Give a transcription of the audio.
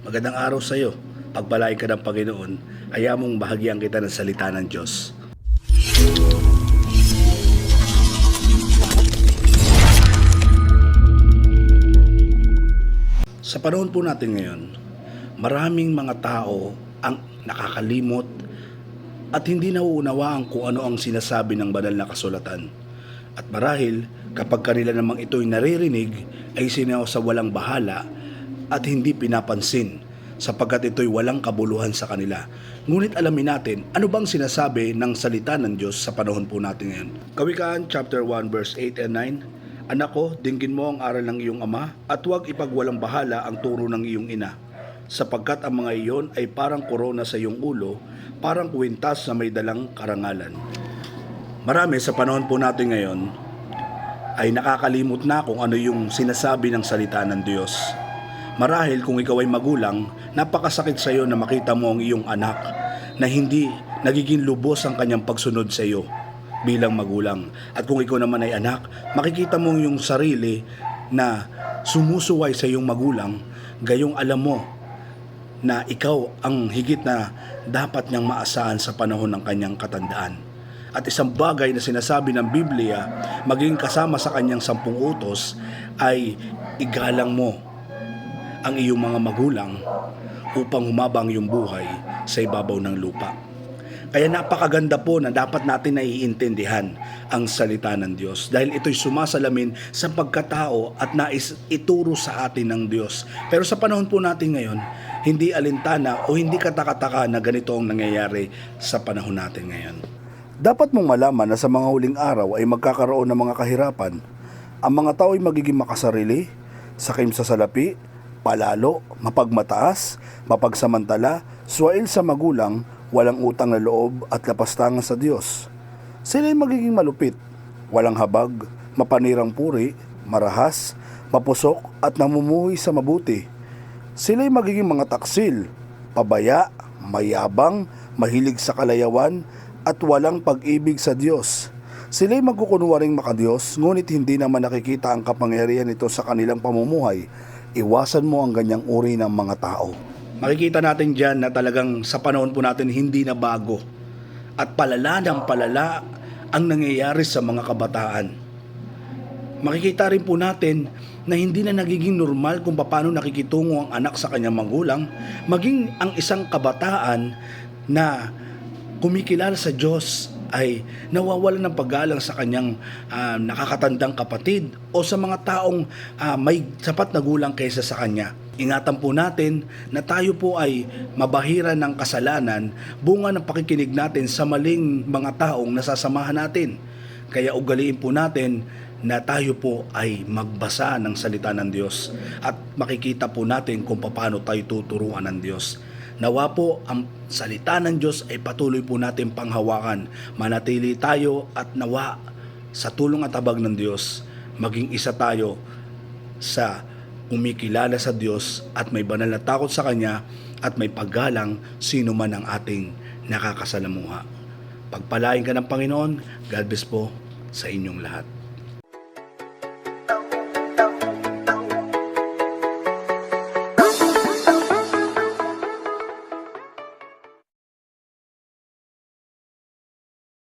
Magandang araw sa iyo. Pagpalain ka ng Panginoon, kaya mong bahagyan kita ng salita ng Diyos. Sa panahon po natin ngayon, maraming mga tao ang nakakalimot at hindi nauunawaan kung ano ang sinasabi ng banal na kasulatan. At marahil, kapag kanila namang ito'y naririnig, ay sa walang bahala at hindi pinapansin sapagkat ito'y walang kabuluhan sa kanila. Ngunit alamin natin, ano bang sinasabi ng salita ng Diyos sa panahon po natin ngayon? Kawikaan chapter 1 verse 8 and 9, Anak ko, dinggin mo ang aral ng iyong ama at huwag ipagwalang bahala ang turo ng iyong ina, sapagkat ang mga iyon ay parang korona sa iyong ulo, parang kwintas na may dalang karangalan. Marami sa panahon po natin ngayon ay nakakalimot na kung ano yung sinasabi ng salita ng Diyos. Marahil kung ikaw ay magulang, napakasakit sa iyo na makita mo ang iyong anak na hindi nagiging lubos ang kanyang pagsunod sa iyo bilang magulang. At kung ikaw naman ay anak, makikita mo yung sarili na sumusuway sa iyong magulang, gayong alam mo na ikaw ang higit na dapat niyang maasahan sa panahon ng kanyang katandaan. At isang bagay na sinasabi ng Biblia, maging kasama sa kanyang 10 utos, ay igalang mo ang iyong mga magulang upang humabang yung buhay sa ibabaw ng lupa. Kaya napakaganda po na dapat natin naiintindihan ang salita ng Diyos dahil ito'y sumasalamin sa pagkatao at nais ituro sa atin ng Diyos. Pero sa panahon po natin ngayon, hindi alintana o hindi katakataka na ganito ang nangyayari sa panahon natin ngayon. Dapat mong malaman na sa mga huling araw ay magkakaroon ng mga kahirapan. Ang mga tao ay magiging makasarili, sakim sa salapi, palalo, mapagmataas, mapagsamantala, suwail sa magulang, walang utang na loob at lapastangan sa Diyos. Sila ay magiging malupit, walang habag, mapanirang puri, marahas, mapusok at namumuhay sa mabuti. Sila ay magiging mga taksil, pabaya, mayabang, mahilig sa kalayawan, at walang pag-ibig sa Diyos. Sila'y magkukunwaring makadiyos, ngunit hindi naman nakikita ang kapangyarihan nito sa kanilang pamumuhay. Iwasan mo ang ganyang uri ng mga tao. Makikita natin dyan na talagang sa panahon po natin hindi na bago. At palala ng palala ang nangyayari sa mga kabataan. Makikita rin po natin na hindi na nagiging normal kung paano nakikitungo ang anak sa kanyang magulang, maging ang isang kabataan na kumikilala sa Diyos ay nawawalan ng paggalang sa kanyang nakakatandang kapatid o sa mga taong may sapat na gulang kaysa sa kanya. Ingatan po natin na tayo po ay mabahira ng kasalanan, bunga ng pakikinig natin sa maling mga taong nasasamahan natin. Kaya ugaliin po natin na tayo po ay magbasa ng salita ng Diyos at makikita po natin kung paano tayo tuturuan ng Diyos. Nawa po ang salita ng Diyos ay patuloy po natin panghawakan. Manatili tayo at nawa sa tulong at habag ng Diyos, maging isa tayo sa umikilala sa Diyos at may banal na takot sa Kanya at may paggalang sino man ang ating nakakasalamuha. Pagpalain ka ng Panginoon. God bless po sa inyong lahat.